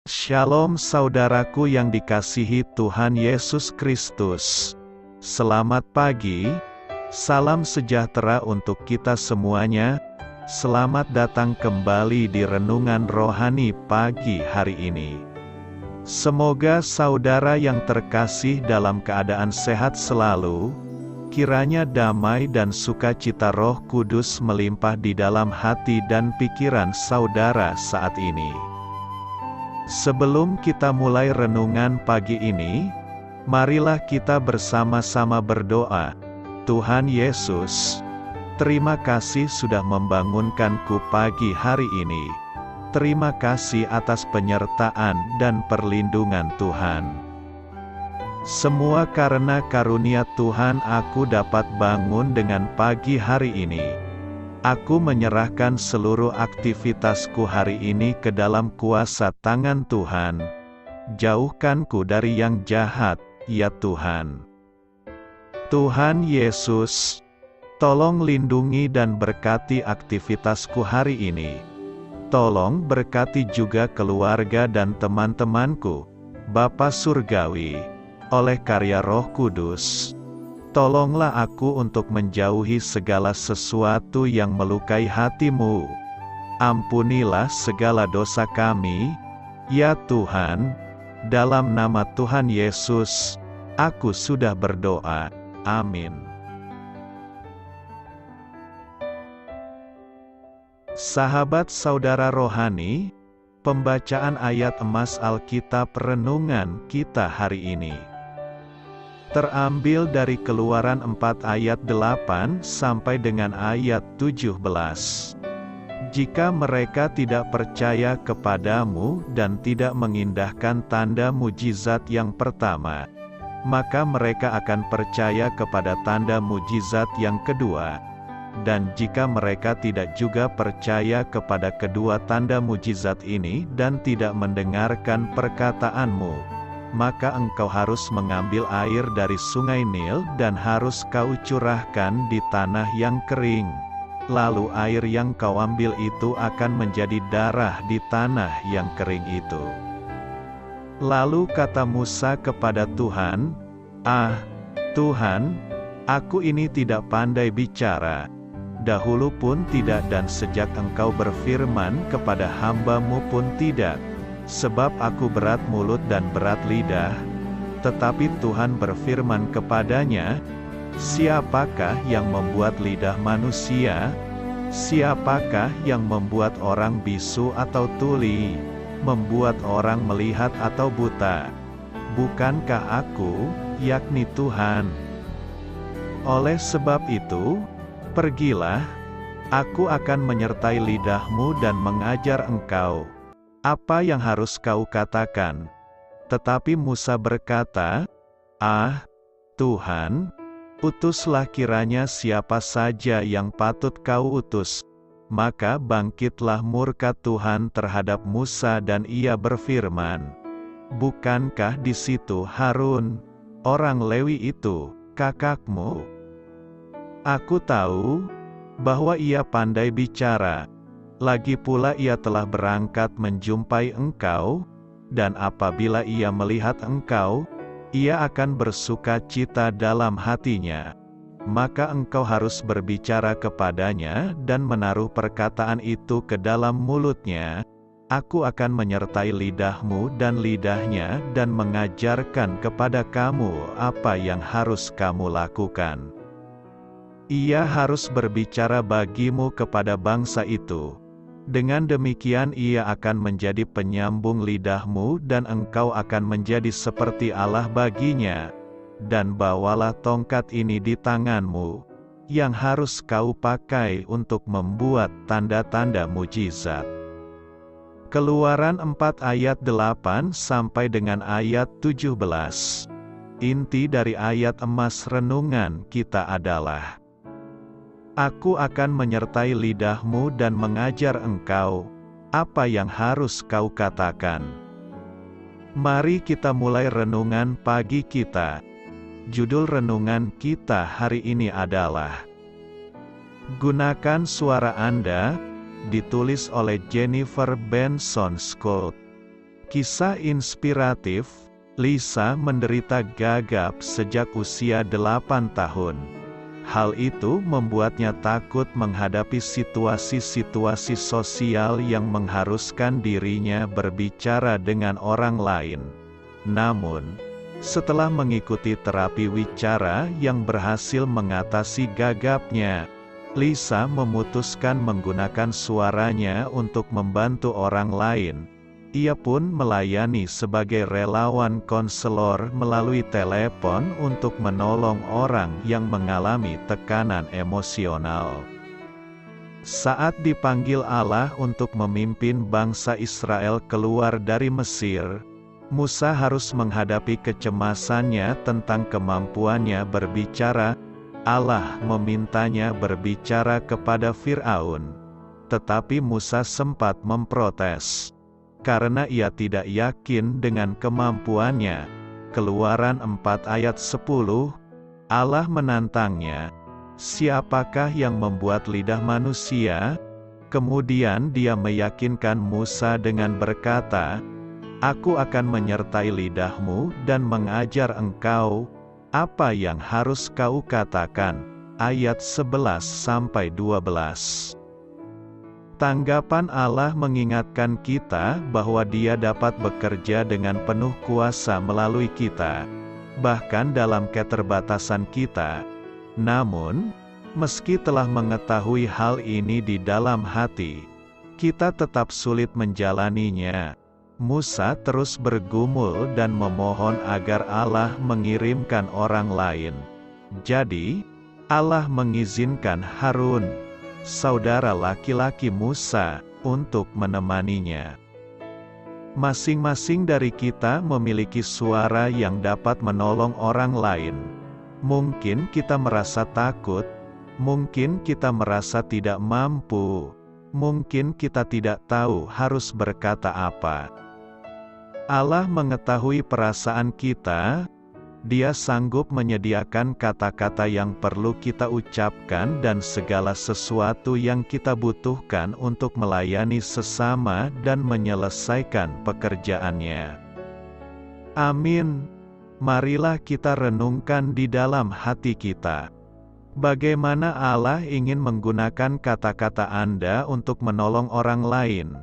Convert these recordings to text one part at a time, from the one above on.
Shalom saudaraku yang dikasihi Tuhan Yesus Kristus. Selamat pagi, salam sejahtera untuk kita semuanya. Selamat datang kembali di Renungan Rohani pagi hari ini. Semoga saudara yang terkasih dalam keadaan sehat selalu. Kiranya damai dan sukacita Roh Kudus melimpah di dalam hati dan pikiran saudara saat ini. Sebelum kita mulai renungan pagi ini, marilah kita bersama-sama berdoa. Tuhan Yesus, terima kasih sudah membangunkanku pagi hari ini. Terima kasih atas penyertaan dan perlindungan Tuhan. Semua karena karunia Tuhan aku dapat bangun dengan pagi hari ini. Aku menyerahkan seluruh aktivitasku hari ini ke dalam kuasa tangan Tuhan. Jauhkanku dari yang jahat, ya Tuhan. Tuhan Yesus, tolong lindungi dan berkati aktivitasku hari ini. Tolong berkati juga keluarga dan teman-temanku, Bapa Surgawi, oleh karya Roh Kudus. Tolonglah aku untuk menjauhi segala sesuatu yang melukai hati-Mu. Ampunilah segala dosa kami, ya Tuhan. Dalam nama Tuhan Yesus, aku sudah berdoa. Amin. Sahabat saudara rohani, pembacaan ayat emas Alkitab renungan kita hari ini terambil dari Keluaran 4 ayat 8 sampai dengan ayat 17. Jika mereka tidak percaya kepadamu dan tidak mengindahkan tanda mujizat yang pertama, maka mereka akan percaya kepada tanda mujizat yang kedua. Dan jika mereka tidak juga percaya kepada kedua tanda mujizat ini dan tidak mendengarkan perkataanmu, maka engkau harus mengambil air dari sungai Nil dan harus kau curahkan di tanah yang kering. Lalu air yang kau ambil itu akan menjadi darah di tanah yang kering itu. Lalu kata Musa kepada Tuhan, "Ah, Tuhan, aku ini tidak pandai bicara. Dahulu pun tidak dan sejak engkau berfirman kepada hamba-Mu pun tidak. Sebab aku berat mulut dan berat lidah." Tetapi Tuhan berfirman kepadanya, "Siapakah yang membuat lidah manusia? Siapakah yang membuat orang bisu atau tuli? Membuat orang melihat atau buta? Bukankah aku, yakni Tuhan? Oleh sebab itu, pergilah, aku akan menyertai lidahmu dan mengajar engkau apa yang harus kau katakan." Tetapi Musa berkata, "Ah, Tuhan, utuslah kiranya siapa saja yang patut kau utus." Maka bangkitlah murka Tuhan terhadap Musa dan ia berfirman, "Bukankah di situ Harun, orang Lewi itu, kakakmu? Aku tahu bahwa ia pandai bicara. Lagi pula ia telah berangkat menjumpai engkau, dan apabila ia melihat engkau, ia akan bersuka cita dalam hatinya. Maka engkau harus berbicara kepadanya dan menaruh perkataan itu ke dalam mulutnya. Aku akan menyertai lidahmu dan lidahnya dan mengajarkan kepada kamu apa yang harus kamu lakukan. Ia harus berbicara bagimu kepada bangsa itu. Dengan demikian ia akan menjadi penyambung lidahmu dan engkau akan menjadi seperti Allah baginya. Dan bawalah tongkat ini di tanganmu, yang harus kau pakai untuk membuat tanda-tanda mujizat." Keluaran 4 ayat 8 sampai dengan ayat 17. Inti dari ayat emas renungan kita adalah, "Aku akan menyertai lidahmu dan mengajar engkau apa yang harus kau katakan." Mari kita mulai renungan pagi kita. Judul renungan kita hari ini adalah "Gunakan Suara Anda", ditulis oleh Jennifer Benson Scott. Kisah inspiratif, Lisa menderita gagap sejak usia 8 tahun. Hal itu membuatnya takut menghadapi situasi-situasi sosial yang mengharuskan dirinya berbicara dengan orang lain. Namun, setelah mengikuti terapi wicara yang berhasil mengatasi gagapnya, Lisa memutuskan menggunakan suaranya untuk membantu orang lain. Ia pun melayani sebagai relawan konselor melalui telepon untuk menolong orang yang mengalami tekanan emosional. Saat dipanggil Allah untuk memimpin bangsa Israel keluar dari Mesir, Musa harus menghadapi kecemasannya tentang kemampuannya berbicara. Allah memintanya berbicara kepada Firaun, tetapi Musa sempat memprotes karena ia tidak yakin dengan kemampuannya. Keluaran 4 ayat 10, Allah menantangnya, "Siapakah yang membuat lidah manusia?" Kemudian dia meyakinkan Musa dengan berkata, "Aku akan menyertai lidahmu dan mengajar engkau apa yang harus kau katakan." Ayat 11-12. Tanggapan Allah mengingatkan kita bahwa Dia dapat bekerja dengan penuh kuasa melalui kita, bahkan dalam keterbatasan kita. Namun, meski telah mengetahui hal ini di dalam hati, kita tetap sulit menjalaninya. Musa terus bergumul dan memohon agar Allah mengirimkan orang lain. Jadi, Allah mengizinkan Harun, saudara laki-laki Musa, untuk menemaninya. Masing-masing dari kita memiliki suara yang dapat menolong orang lain. Mungkin kita merasa takut, mungkin kita merasa tidak mampu, mungkin kita tidak tahu harus berkata apa. Allah mengetahui perasaan kita. Dia sanggup menyediakan kata-kata yang perlu kita ucapkan dan segala sesuatu yang kita butuhkan untuk melayani sesama dan menyelesaikan pekerjaannya. Amin. Marilah kita renungkan di dalam hati kita. Bagaimana Allah ingin menggunakan kata-kata Anda untuk menolong orang lain?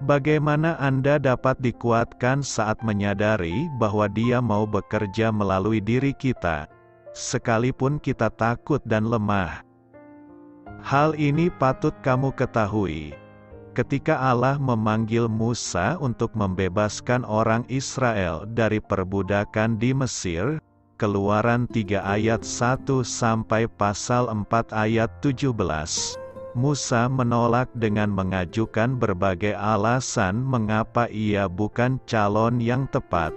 Bagaimana Anda dapat dikuatkan saat menyadari bahwa Dia mau bekerja melalui diri kita, sekalipun kita takut dan lemah? Hal ini patut kamu ketahui. Ketika Allah memanggil Musa untuk membebaskan orang Israel dari perbudakan di Mesir, Keluaran 3 ayat 1 sampai pasal 4 ayat 17. Musa menolak dengan mengajukan berbagai alasan mengapa ia bukan calon yang tepat.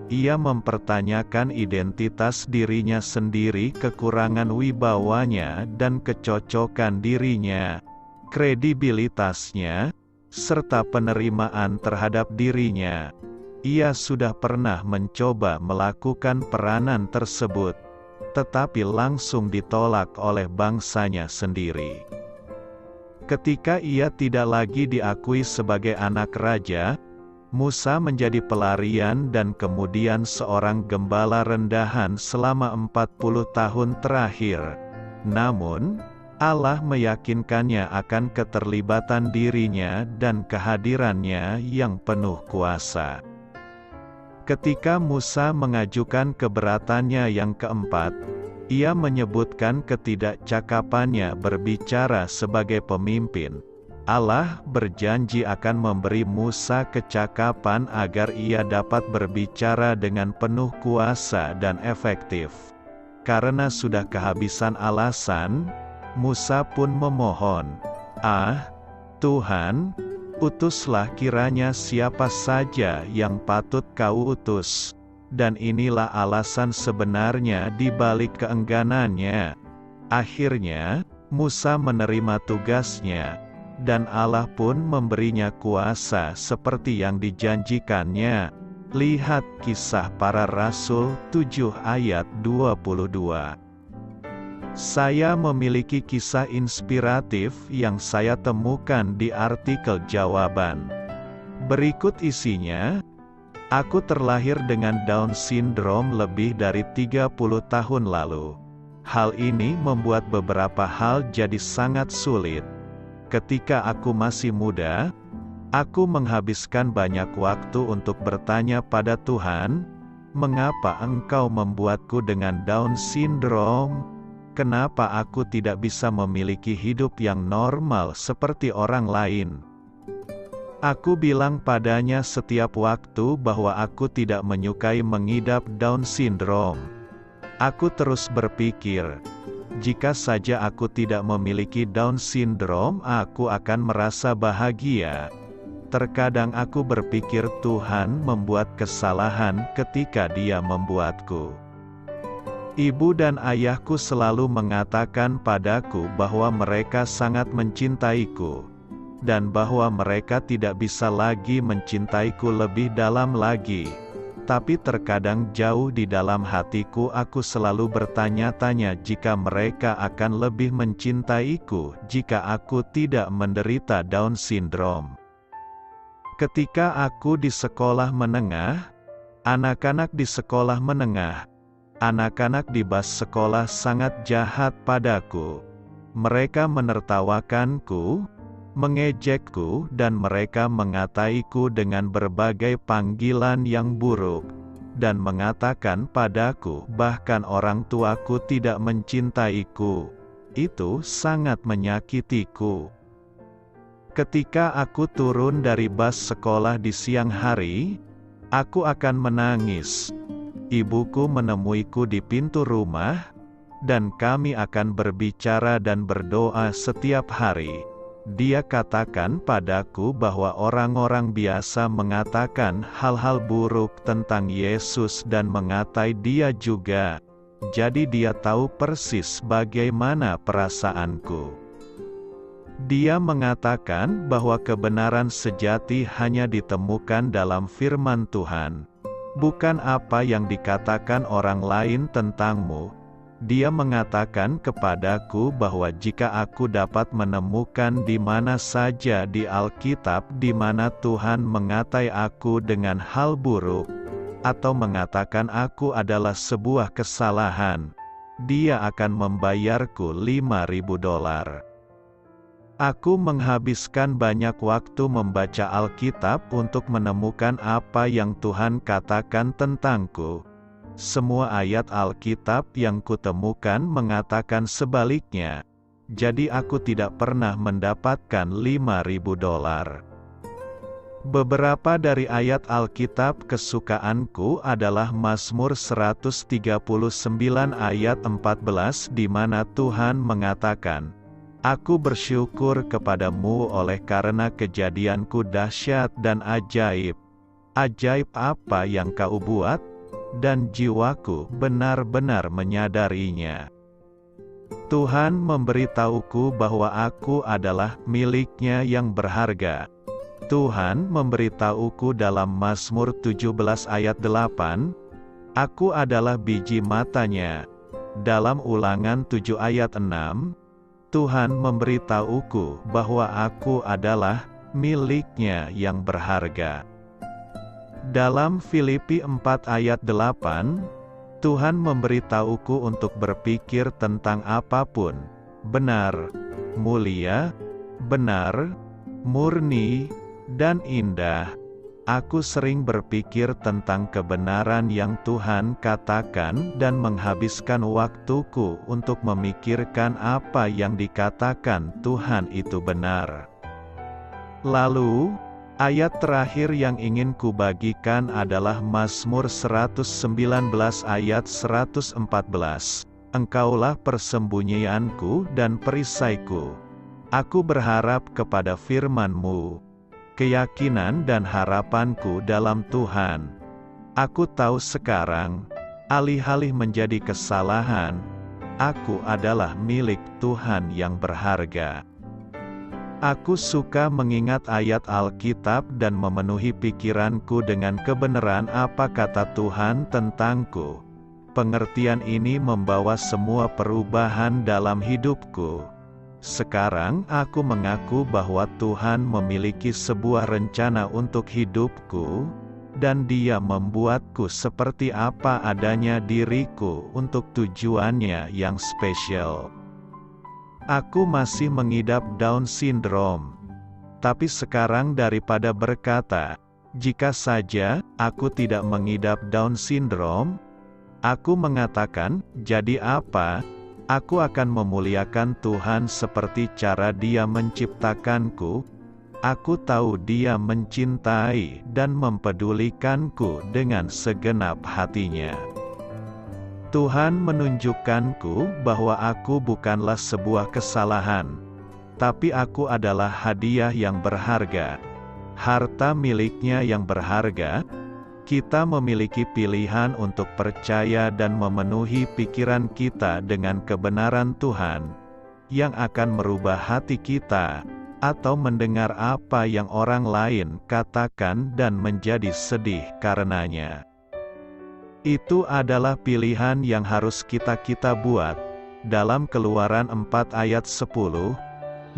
Ia mempertanyakan identitas dirinya sendiri, kekurangan wibawanya dan kecocokan dirinya, kredibilitasnya, serta penerimaan terhadap dirinya. Ia sudah pernah mencoba melakukan peranan tersebut, tetapi langsung ditolak oleh bangsanya sendiri. Ketika ia tidak lagi diakui sebagai anak raja, Musa menjadi pelarian dan kemudian seorang gembala rendahan selama 40 tahun terakhir. Namun, Allah meyakinkannya akan keterlibatan dirinya dan kehadirannya yang penuh kuasa. Ketika Musa mengajukan keberatannya yang keempat, ia menyebutkan ketidakcakapannya berbicara sebagai pemimpin. Allah berjanji akan memberi Musa kecakapan agar ia dapat berbicara dengan penuh kuasa dan efektif. Karena sudah kehabisan alasan, Musa pun memohon, Tuhan, utuslah kiranya siapa saja yang patut kau utus. Dan inilah alasan sebenarnya di balik keengganannya. Akhirnya, Musa menerima tugasnya, dan Allah pun memberinya kuasa seperti yang dijanjikannya. Lihat Kisah Para Rasul 7 ayat 22. Saya memiliki kisah inspiratif yang saya temukan di artikel jawaban. Berikut isinya. Aku terlahir dengan Down syndrome lebih dari 30 tahun lalu. Hal ini membuat beberapa hal jadi sangat sulit. Ketika aku masih muda, aku menghabiskan banyak waktu untuk bertanya pada Tuhan, "Mengapa Engkau membuatku dengan Down syndrome? Kenapa aku tidak bisa memiliki hidup yang normal seperti orang lain?" Aku bilang padanya setiap waktu bahwa aku tidak menyukai mengidap Down syndrome. Aku terus berpikir, jika saja aku tidak memiliki Down syndrome, aku akan merasa bahagia. Terkadang aku berpikir Tuhan membuat kesalahan ketika Dia membuatku. Ibu dan ayahku selalu mengatakan padaku bahwa mereka sangat mencintaiku, dan bahwa mereka tidak bisa lagi mencintaiku lebih dalam lagi. Tapi terkadang jauh di dalam hatiku aku selalu bertanya-tanya jika mereka akan lebih mencintaiku jika aku tidak menderita Down syndrome. Ketika aku di sekolah menengah, anak-anak di sekolah menengah, anak-anak di bus sekolah sangat jahat padaku. Mereka menertawakanku, mengejekku, dan mereka mengataiku dengan berbagai panggilan yang buruk, dan mengatakan padaku bahkan orang tuaku tidak mencintaiku. Itu sangat menyakitiku. Ketika aku turun dari bus sekolah di siang hari, aku akan menangis. Ibuku menemuiku di pintu rumah, dan kami akan berbicara dan berdoa setiap hari. Dia katakan padaku bahwa orang-orang biasa mengatakan hal-hal buruk tentang Yesus dan mengatai Dia juga. Jadi dia tahu persis bagaimana perasaanku. Dia mengatakan bahwa kebenaran sejati hanya ditemukan dalam firman Tuhan, bukan apa yang dikatakan orang lain tentangmu. Dia mengatakan kepadaku bahwa jika aku dapat menemukan di mana saja di Alkitab di mana Tuhan mengatai aku dengan hal buruk, atau mengatakan aku adalah sebuah kesalahan, Dia akan membayarku $5.000. Aku menghabiskan banyak waktu membaca Alkitab untuk menemukan apa yang Tuhan katakan tentangku. Semua ayat Alkitab yang kutemukan mengatakan sebaliknya. Jadi aku tidak pernah mendapatkan $5.000. Beberapa dari ayat Alkitab kesukaanku adalah Mazmur 139 ayat 14 di mana Tuhan mengatakan, "Aku bersyukur kepadamu oleh karena kejadianku dahsyat dan ajaib. Ajaib apa yang kau buat? Dan jiwaku benar-benar menyadarinya." Tuhan memberitahuku bahwa aku adalah milik-Nya yang berharga. Tuhan memberitahuku dalam Mazmur 17 ayat 8, "Aku adalah biji mata-Nya." Dalam Ulangan 7 ayat 6, Tuhan memberitahuku bahwa aku adalah milik-Nya yang berharga. Dalam Filipi 4 ayat 8, Tuhan memberitahuku untuk berpikir tentang apapun benar, mulia, benar, murni, dan indah. Aku sering berpikir tentang kebenaran yang Tuhan katakan dan menghabiskan waktuku untuk memikirkan apa yang dikatakan Tuhan itu benar. Lalu, ayat terakhir yang ingin kubagikan adalah Mazmur 119 ayat 114. "Engkaulah persembunyianku dan perisaiku. Aku berharap kepada firman-Mu. Keyakinan dan harapanku dalam Tuhan. Aku tahu sekarang, alih-alih menjadi kesalahan, aku adalah milik Tuhan yang berharga." Aku suka mengingat ayat Alkitab dan memenuhi pikiranku dengan kebenaran apa kata Tuhan tentangku. Pengertian ini membawa semua perubahan dalam hidupku. Sekarang aku mengaku bahwa Tuhan memiliki sebuah rencana untuk hidupku, dan Dia membuatku seperti apa adanya diriku untuk tujuannya yang spesial. Aku masih mengidap Down syndrome. Tapi sekarang daripada berkata, jika saja aku tidak mengidap Down syndrome, aku mengatakan, jadi apa? Aku akan memuliakan Tuhan seperti cara Dia menciptakanku. Aku tahu Dia mencintai dan mempedulikanku dengan segenap hatinya. Tuhan menunjukkanku bahwa aku bukanlah sebuah kesalahan, tapi aku adalah hadiah yang berharga, harta miliknya yang berharga. Kita memiliki pilihan untuk percaya dan memenuhi pikiran kita dengan kebenaran Tuhan, yang akan merubah hati kita, atau mendengar apa yang orang lain katakan dan menjadi sedih karenanya. Itu adalah pilihan yang harus kita buat. Dalam Keluaran 4 ayat 10,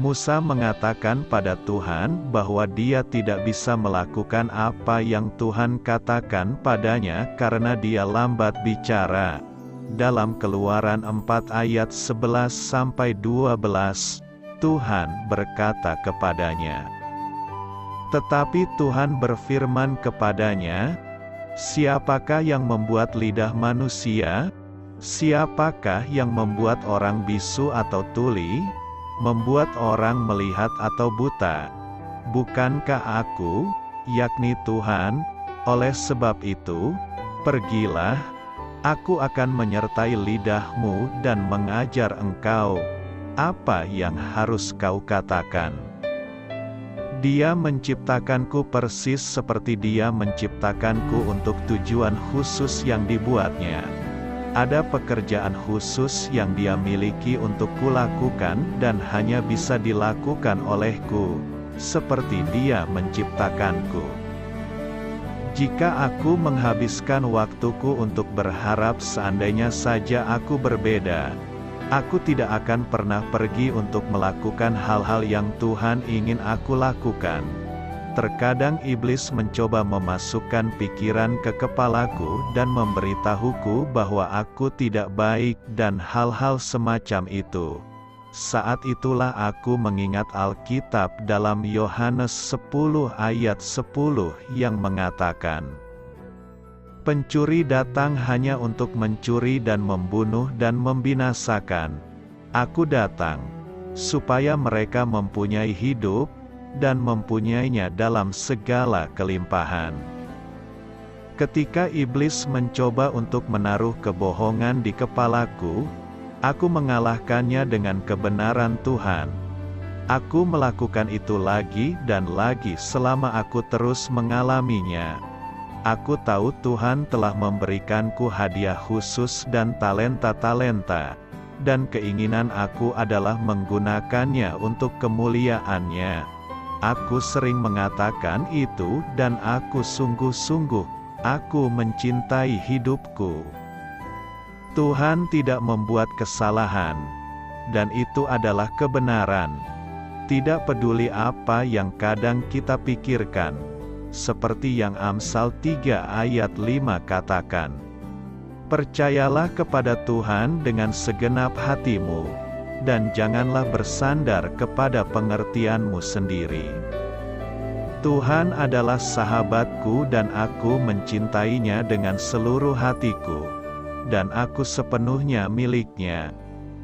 Musa mengatakan pada Tuhan bahwa dia tidak bisa melakukan apa yang Tuhan katakan padanya karena dia lambat bicara. Dalam Keluaran 4 ayat 11-12, Tuhan berkata kepadanya. Tetapi Tuhan berfirman kepadanya, "Siapakah yang membuat lidah manusia? Siapakah yang membuat orang bisu atau tuli? Membuat orang melihat atau buta? Bukankah Aku, yakni Tuhan? Oleh sebab itu, pergilah, Aku akan menyertai lidahmu dan mengajar engkau apa yang harus kau katakan." Dia menciptakanku persis seperti Dia menciptakanku untuk tujuan khusus yang dibuatnya. Ada pekerjaan khusus yang Dia miliki untuk kulakukan dan hanya bisa dilakukan olehku, seperti Dia menciptakanku. Jika aku menghabiskan waktuku untuk berharap seandainya saja aku berbeda, aku tidak akan pernah pergi untuk melakukan hal-hal yang Tuhan ingin aku lakukan. Terkadang iblis mencoba memasukkan pikiran ke kepalaku dan memberitahuku bahwa aku tidak baik dan hal-hal semacam itu. Saat itulah aku mengingat Alkitab dalam Yohanes 10 ayat 10 yang mengatakan, "Pencuri datang hanya untuk mencuri dan membunuh dan membinasakan. Aku datang supaya mereka mempunyai hidup, dan mempunyainya dalam segala kelimpahan." Ketika iblis mencoba untuk menaruh kebohongan di kepalaku, aku mengalahkannya dengan kebenaran Tuhan. Aku melakukan itu lagi dan lagi selama aku terus mengalaminya. Aku tahu Tuhan telah memberikanku hadiah khusus dan talenta-talenta, dan keinginan aku adalah menggunakannya untuk kemuliaan-Nya. Aku sering mengatakan itu dan aku sungguh-sungguh, aku mencintai hidupku. Tuhan tidak membuat kesalahan, dan itu adalah kebenaran. Tidak peduli apa yang kadang kita pikirkan, seperti yang Amsal 3 ayat 5 katakan. Percayalah kepada Tuhan dengan segenap hatimu, dan janganlah bersandar kepada pengertianmu sendiri. Tuhan adalah sahabatku dan aku mencintainya dengan seluruh hatiku, dan aku sepenuhnya miliknya.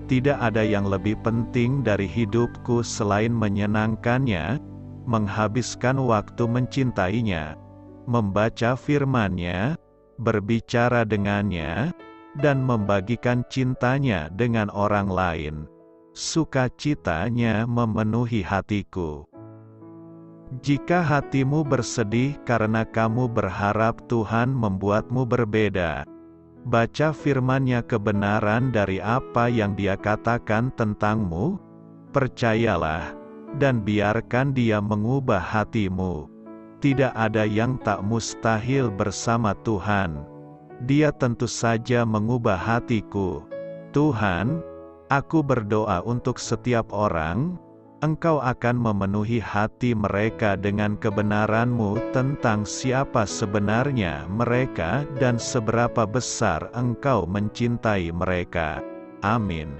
Tidak ada yang lebih penting dari hidupku selain menyenangkannya, menghabiskan waktu mencintainya, membaca firman-Nya, berbicara dengannya, dan membagikan cintanya dengan orang lain. Sukacitanya memenuhi hatiku. Jika hatimu bersedih karena kamu berharap Tuhan membuatmu berbeda, baca firman-Nya kebenaran dari apa yang Dia katakan tentangmu, percayalah, dan biarkan Dia mengubah hatimu. Tidak ada yang tak mustahil bersama Tuhan. Dia tentu saja mengubah hatiku. Tuhan, Aku berdoa untuk setiap orang, Engkau akan memenuhi hati mereka dengan kebenaran-Mu tentang siapa sebenarnya mereka dan seberapa besar Engkau mencintai mereka. Amin.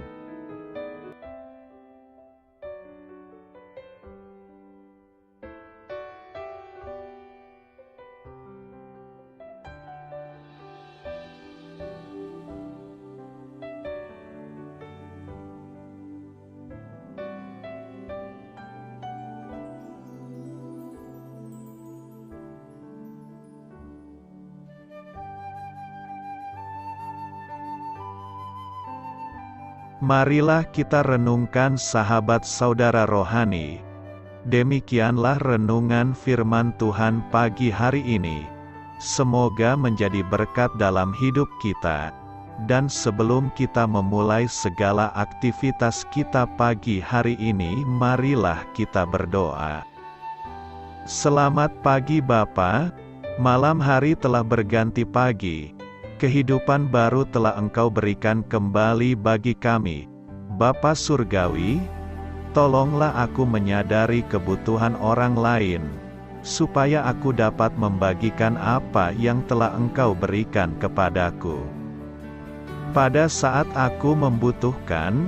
Marilah kita renungkan sahabat saudara rohani. Demikianlah renungan firman Tuhan pagi hari ini. Semoga menjadi berkat dalam hidup kita. Dan sebelum kita memulai segala aktivitas kita pagi hari ini, marilah kita berdoa. Selamat pagi Bapa, malam hari telah berganti pagi. Kehidupan baru telah Engkau berikan kembali bagi kami. Bapa Surgawi, tolonglah aku menyadari kebutuhan orang lain, supaya aku dapat membagikan apa yang telah Engkau berikan kepadaku. Pada saat aku membutuhkan,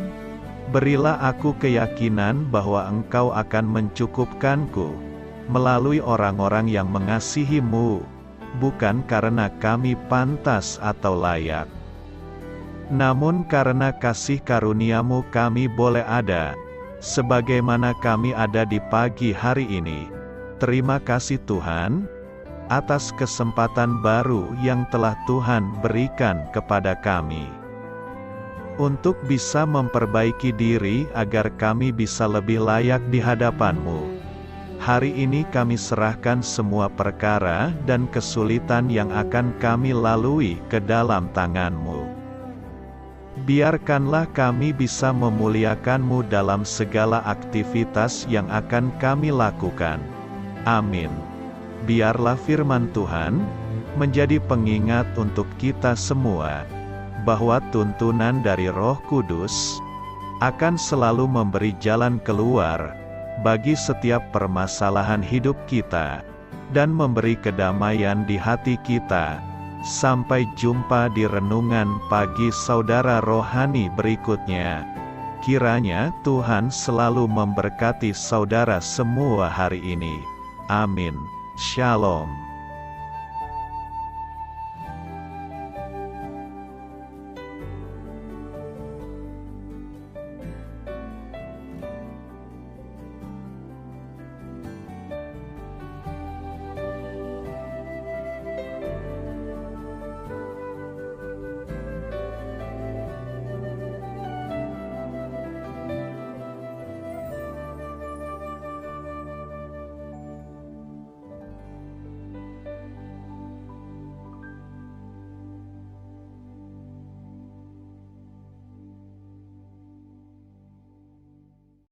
berilah aku keyakinan bahwa Engkau akan mencukupkanku, melalui orang-orang yang mengasihi-Mu, bukan karena kami pantas atau layak, namun karena kasih karunia-Mu kami boleh ada, sebagaimana kami ada di pagi hari ini. Terima kasih Tuhan, atas kesempatan baru yang telah Tuhan berikan kepada kami, untuk bisa memperbaiki diri agar kami bisa lebih layak di hadapan-Mu. Hari ini kami serahkan semua perkara dan kesulitan yang akan kami lalui ke dalam tangan-Mu. Biarkanlah kami bisa memuliakan-Mu dalam segala aktivitas yang akan kami lakukan. Amin. Biarlah firman Tuhan menjadi pengingat untuk kita semua, bahwa tuntunan dari Roh Kudus akan selalu memberi jalan keluar bagi setiap permasalahan hidup kita, dan memberi kedamaian di hati kita. Sampai jumpa di renungan pagi saudara rohani berikutnya. Kiranya Tuhan selalu memberkati saudara semua hari ini. Amin. Shalom.